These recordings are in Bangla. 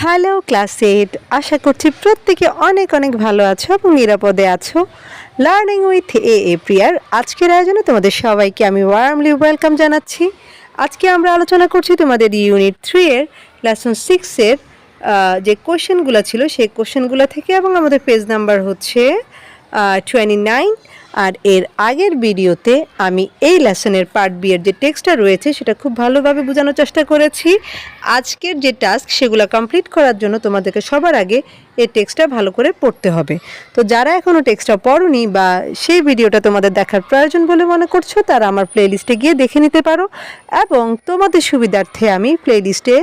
হ্যালো ক্লাস 8, আশা করছি প্রত্যেকে অনেক অনেক ভালো আছো এবং নিরাপদে আছো। লার্নিং উইথ এ প্রিয়ার আজকের আয়োজনে তোমাদের সবাইকে আমি ওয়ার্মলি ওয়েলকাম জানাচ্ছি। আজকে আমরা আলোচনা করছি তোমাদের ইউনিট 3 এর লেসন 6 এর যে কোশ্চেনগুলো ছিল সেই কোশ্চেনগুলো থেকে, এবং আমাদের পেজ নাম্বার হচ্ছে 29। আর এর আগের ভিডিওতে আমি এই লেসনের পার্ট বি এর যে টেক্সটটা রয়েছে সেটা খুব ভালোভাবে বোঝানোর চেষ্টা করেছি। আজকের যে টাস্ক সেগুলো কমপ্লিট করার জন্য তোমাদেরকে সবার আগে এই টেক্সটটা ভালো করে পড়তে হবে। তো যারা এখনও টেক্সটটা পড়োনি বা সেই ভিডিওটা তোমাদের দেখার প্রয়োজন বলে মনে করছো, তারা আমার প্লেলিস্টে গিয়ে দেখে নিতে পারো, এবং তোমাদের সুবিধার্থে আমি প্লেলিস্টে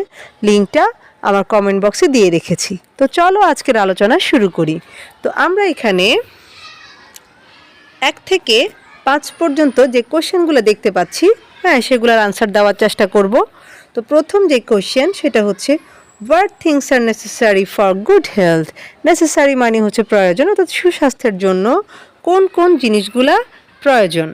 লিঙ্কটা আমার কমেন্ট বক্সে দিয়ে রেখেছি। তো চলো আজকের আলোচনা শুরু করি। তো আমরা এখানে 1 থেকে 5 পর্যন্ত যে কোশ্চেনগুলো দেখতে পাচ্ছি, সেগুলোর আনসার দেওয়ার চেষ্টা করব। তো প্রথম যে কোশ্চেন সেটা হচ্ছে what things are necessary for good health. Necessary মানে হচ্ছে প্রয়োজন, অর্থাৎ সুস্বাস্থ্যের জন্য কোন কোন জিনিসগুলা প্রয়োজন।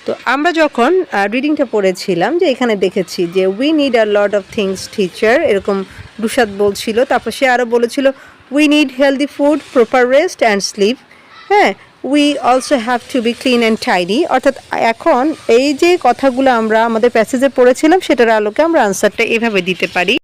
তো আমরা যখন রিডিংটা পড়েছিলাম যে এখানে দেখেছি যে we need a lot of things teacher, এরকম দুসাদ বলছিল। তারপর সে আরও বলেছিল we need healthy food, proper rest and sleep. We also have to B clean and tidy. অর্থাৎ এখন এই যে কথাগুলো আমরা আমাদের প্যাসেজে পড়েছিলাম সেটার আলোকে আমরা আনসারটা এভাবে দিতে পারি।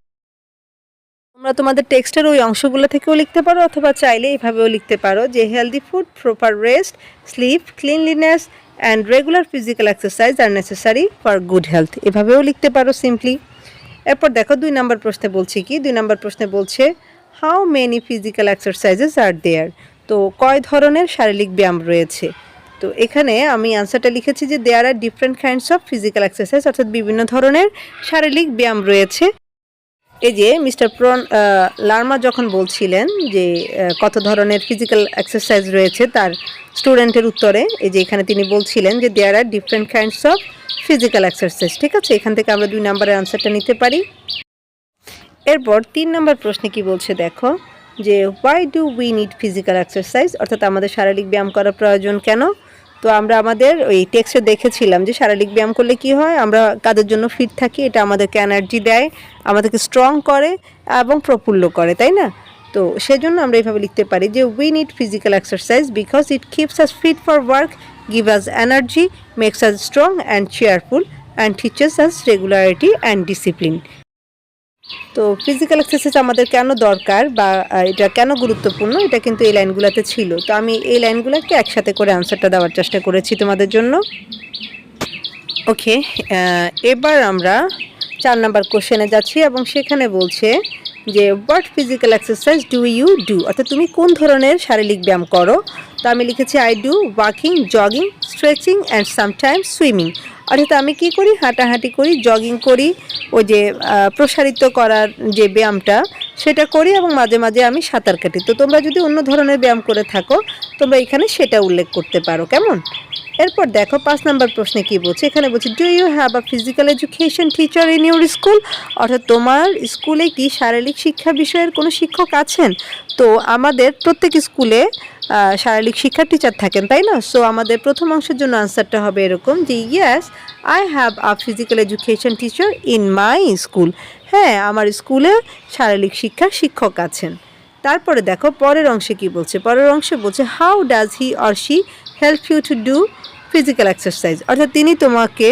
তোমরা তোমাদের টেক্সটের ওই অংশগুলো থেকেও লিখতে পারো, অথবা চাইলে এইভাবেও লিখতে পারো যে healthy food, proper rest, sleep, cleanliness and regular physical exercise are necessary for good health. এভাবেও লিখতে পারো সিম্পলি। এরপর দেখো 2 নম্বর প্রশ্নে বলছি কি, 2 নম্বর প্রশ্নে বলছে হাউ মেনি ফিজিক্যাল এক্সারসাইজেস আর দেয়ার। তো কয় ধরনের শারীরিক ব্যায়াম রয়েছে। তো এখানে আমি আনসারটা লিখেছি যে there are different kinds of physical exercise, অর্থাৎ বিভিন্ন ধরনের শারীরিক ব্যায়াম রয়েছে। এই যে মিস্টার লার্মা যখন বলছিলেন যে কত ধরনের ফিজিক্যাল এক্সারসাইজ রয়েছে তার স্টুডেন্টের উত্তরে, এই যে এখানে তিনি বলছিলেন যে there are different kinds of physical exercise. ঠিক আছে, এখান থেকে আমরা 2 নম্বরের আনসারটা নিতে পারি। এরপর 3 নম্বর প্রশ্নে কি বলছে দেখো যে why do we need physical exercise, অর্থাৎ আমাদের শারীরিক ব্যায়াম করা প্রয়োজন কেন। তো আমরা আমাদের ওই টেক্সটে দেখেছিলাম যে শারীরিক ব্যায়াম করলে কি হয়, আমরা কাজের জন্য ফিট থাকি, এটা আমাদেরকে এনার্জি দেয়, আমাদেরকে স্ট্রং করে এবং প্রফুল্ল করে, তাই না। তো সেজন্য আমরা এইভাবে লিখতে পারি যে we need physical exercise because it keeps us fit for work, give us energy, makes us strong and cheerful and teaches us regularity and discipline. তো ফিজিক্যাল এক্সারসাইজ আমাদের কেন দরকার বা এটা কেন গুরুত্বপূর্ণ, এটা কিন্তু এই লাইনগুলোতে ছিল। তো আমি এই লাইনগুলোকে একসাথে করে আনসারটা দেওয়ার চেষ্টা করেছি তোমাদের জন্য। ওকে, এবার আমরা 4 নম্বর কোশ্চেনে যাচ্ছি, এবং সেখানে বলছে যে what physical exercise do you do, অর্থাৎ তুমি কোন ধরনের শারীরিক ব্যায়াম করো। তো আমি লিখেছি I do walking, jogging, stretching and sometimes swimming. অর্থাৎ আমি কী করি, হাঁটাহাঁটি করি, জগিং করি, ওই যে প্রসারিত করার যে ব্যায়ামটা সেটা করি, এবং মাঝে মাঝে আমি সাঁতার কাটি। তো তোমরা যদি অন্য ধরনের ব্যায়াম করে থাকো তোমরা এখানে সেটা উল্লেখ করতে পারো, কেমন। এরপর দেখো 5 নম্বর প্রশ্নে কি বলছে, এখানে বলছে do you have a physical education teacher in your school, অর্থাৎ তোমার স্কুলে কি শারীরিক শিক্ষা বিষয়ের কোনো শিক্ষক আছেন। তো আমাদের প্রত্যেক স্কুলে শারীরিক শিক্ষার টিচার থাকেন, তাই না। সো আমাদের প্রথম অংশের জন্য আনসারটা হবে এরকম যে yes I have a physical education teacher in my school. হ্যাঁ, আমার স্কুলে শারীরিক শিক্ষার শিক্ষক আছেন। তারপরে দেখো পরের অংশে কি বলছে, পরের অংশে বলছে how does he or she help you to do physical exercise, অর্থাৎ তিনি তোমাকে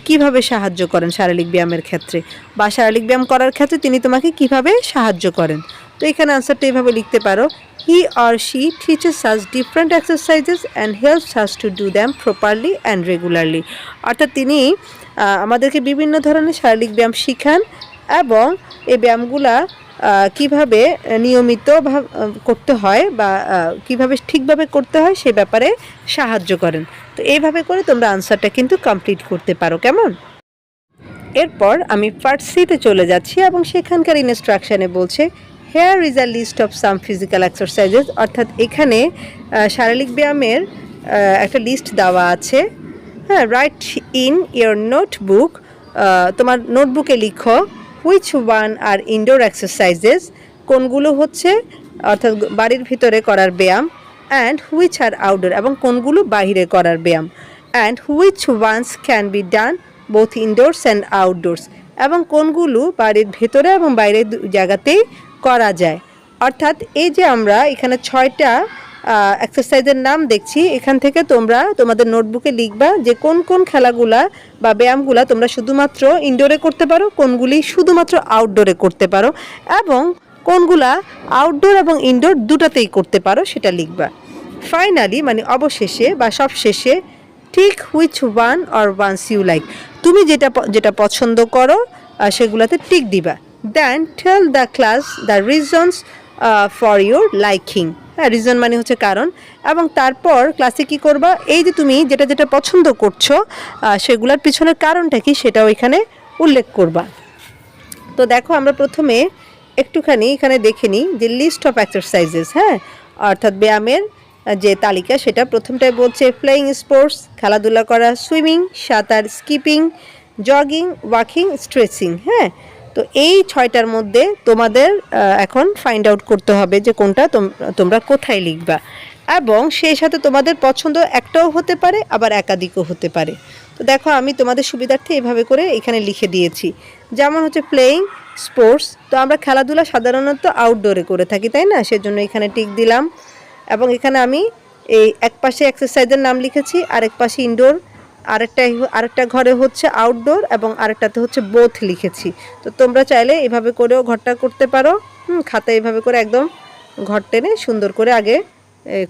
কিভাবে সাহায্য করেন শারীরিক ব্যায়ামের ক্ষেত্রে, বা শারীরিক ব্যায়াম করার ক্ষেত্রে তিনি তোমাকে কিভাবে সাহায্য করেন। তো এখানে আনসারটা এইভাবে লিখতে পারো হি or she teaches us different exercises and helps us to do them properly and regularly, অর্থাৎ তিনি আমাদেরকে বিভিন্ন ধরনের শারীরিক ব্যায়াম শিখান, এবং এই ব্যায়ামগুলা কিভাবে নিয়মিত করতে হয় বা কিভাবে ঠিকভাবে করতে হয় সে ব্যাপারে সাহায্য করেন। তো এইভাবে করে তোমরা আনসারটা কিন্তু কমপ্লিট করতে পারো, কেমন। এরপর আমি পার্ট সিতে চলে যাচ্ছি, এবং সেখানকার ইনস্ট্রাকশানে বলছে here is a list of some physical exercises, অর্থাৎ এখানে শারীরিক ব্যায়ামের একটা লিস্ট দেওয়া আছে। হ্যাঁ, রাইট ইন ইয়োর নোটবুক, তোমার নোটবুকে লিখো which one are indoor exercises, কোনগুলো হচ্ছে অর্থাৎ বাড়ির ভিতরে করার ব্যায়াম, অ্যান্ড হুইচ আর আউটডোর, এবং কোনগুলো বাহিরে করার ব্যায়াম, and which ones can be done both indoors and outdoors, এবং কোনগুলো বাড়ির ভেতরে এবং বাইরের জায়গাতেই করা যায়। অর্থাৎ এই যে আমরা এখানে 6টা এক্সারসাইজের নাম দেখছি, এখান থেকে তোমরা তোমাদের নোটবুকে লিখবা যে কোন কোন খেলাগুলা বা ব্যায়ামগুলা তোমরা শুধুমাত্র ইনডোরে করতে পারো, কোনগুলি শুধুমাত্র আউটডোরে করতে পারো এবং কোনগুলা আউটডোর এবং ইনডোর দুটাতেই করতে পারো সেটা লিখবা। ফাইনালি মানে অবশেষে বা সবশেষে ঠিক which one or ones you like, তুমি যেটা পছন্দ করো সেগুলাতে টিক দিবা। Then tell the class the reasons for your liking. হ্যাঁ, রিজন মানে হচ্ছে কারণ। এবং তারপর ক্লাসে কি করবা, এই যে তুমি যেটা পছন্দ করছো সেগুলোর পিছনের কারণটা কি সেটাও এখানে উল্লেখ করবা। তো দেখো আমরা প্রথমে একটুখানি এখানে দেখে নিই যে লিস্ট অফ এক্সারসাইজেস। হ্যাঁ, অর্থাৎ ব্যায়ামের যে তালিকা সেটা প্রথমটায় বলছে প্লেয়িং স্পোর্টস, খেলাধুলা করা, সুইমিং, সাঁতার, স্কিপিং, জগিং, ওয়াকিং, স্ট্রেচিং। হ্যাঁ, তো এই 6টার মধ্যে তোমাদের এখন ফাইন্ড আউট করতে হবে যে কোনটা তোমরা কোথায় লিখবা, এবং সেই সাথে তোমাদের পছন্দ একটাও হতে পারে আবার একাধিকও হতে পারে। তো দেখো আমি তোমাদের সুবিধার্থে এভাবে করে এখানে লিখে দিয়েছি। যেমন হচ্ছে প্লেয়িং স্পোর্টস, তো আমরা খেলাধুলা সাধারণত আউটডোরে করে থাকি, তাই না, সেজন্য এখানে টিক দিলাম। এবং এখানে আমি এই এক পাশে এক্সারসাইজের নাম লিখেছি, আরেক পাশে ইনডোর, আরেকটা ঘরে হচ্ছে আউটডোর এবং আরেকটাতে হচ্ছে বোথ লিখেছি। তো তোমরা চাইলে এভাবে করেও ঘরটা করতে পারো। খাতা এভাবে করে একদম ঘর টেনে সুন্দর করে আগে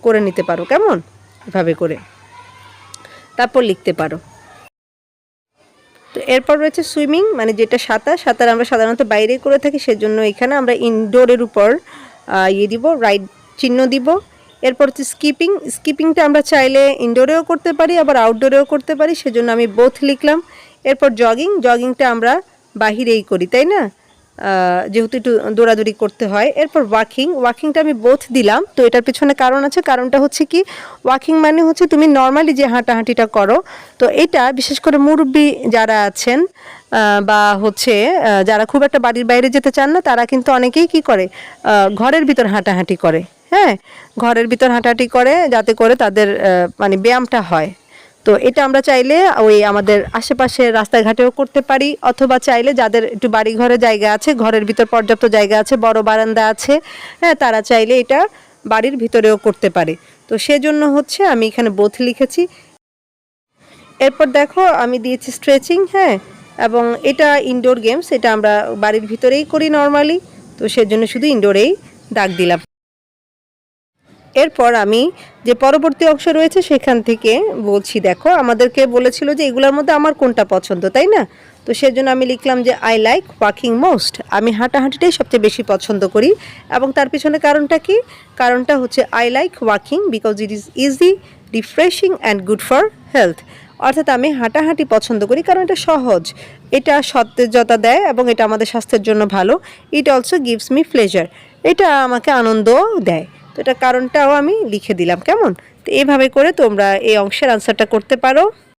করে নিতে পারো, কেমন, এভাবে করে তারপর লিখতে পারো। তো এরপর রয়েছে সুইমিং, মানে যেটা সাঁতার আমরা সাধারণত বাইরে করে থাকি, সেজন্য এখানে আমরা ইনডোরের উপর দিব, রাইট চিহ্ন দিব। এরপর হচ্ছে স্কিপিংটা আমরা চাইলে ইনডোরেও করতে পারি আবার আউটডোরেও করতে পারি, সেজন্য আমি বোথ লিখলাম। এরপর জগিংটা আমরা বাহিরেই করি, তাই না, যেহেতু একটু দৌড়াদৌড়ি করতে হয়। এরপর ওয়াকিংটা আমি বোথ দিলাম। তো এটার পিছনে কারণ আছে, কারণটা হচ্ছে কি, ওয়াকিং মানে হচ্ছে তুমি নর্মালি যে হাঁটাহাঁটিটা করো, তো এটা বিশেষ করে মুরব্বী যারা আছেন বা হচ্ছে যারা খুব একটা বাড়ির বাইরে যেতে চান না, তারা কিন্তু অনেকেই কি করে, ঘরের ভিতর হাঁটাহাঁটি করে। হ্যাঁ, ঘরের ভিতর হাঁটাহাঁটি করে যাতে করে তাদের মানে ব্যায়ামটা হয়। তো এটা আমরা চাইলে ওই আমাদের আশেপাশে রাস্তাঘাটেও করতে পারি, অথবা চাইলে যাদের একটু বাড়ি ঘরে জায়গা আছে, ঘরের ভিতর পর্যাপ্ত জায়গা আছে, বড় বারান্দা আছে, হ্যাঁ, তারা চাইলে এটা বাড়ির ভিতরেও করতে পারে। তো সেজন্য হচ্ছে আমি এখানে বোথ লিখেছি। এরপর দেখো আমি দিয়েছি স্ট্রেচিং। হ্যাঁ, এবং এটা ইনডোর গেমস, এটা আমরা বাড়ির ভিতরেই করি নর্মালি, তো সেজন্য শুধু ইনডোরেই দাগ দিলাম। এরপর আমি যে পরবর্তী অংশ রয়েছে সেখান থেকে বলছি। দেখো আমাদেরকে বলেছিল যে এগুলোর মধ্যে আমার কোনটা পছন্দ, তাই না, তো সেজন্য আমি লিখলাম যে আই লাইক ওয়াকিং মোস্ট, আমি হাঁটাহাঁটিটাই সবচেয়ে বেশি পছন্দ করি। এবং তার পিছনে কারণটা কি, কারণটা হচ্ছে I like walking because it is easy, refreshing and good for health. অর্থাৎ আমি হাঁটাহাঁটি পছন্দ করি কারণ এটা সহজ, এটা সতেজতা দেয় এবং এটা আমাদের স্বাস্থ্যের জন্য ভালো। It also gives me pleasure, এটা আমাকে আনন্দ দেয়। তো এটা কারণটাও আমি লিখে দিলাম, কেমন। তো এভাবে করে তোমরা এই অংশের আনসারটা করতে পারো।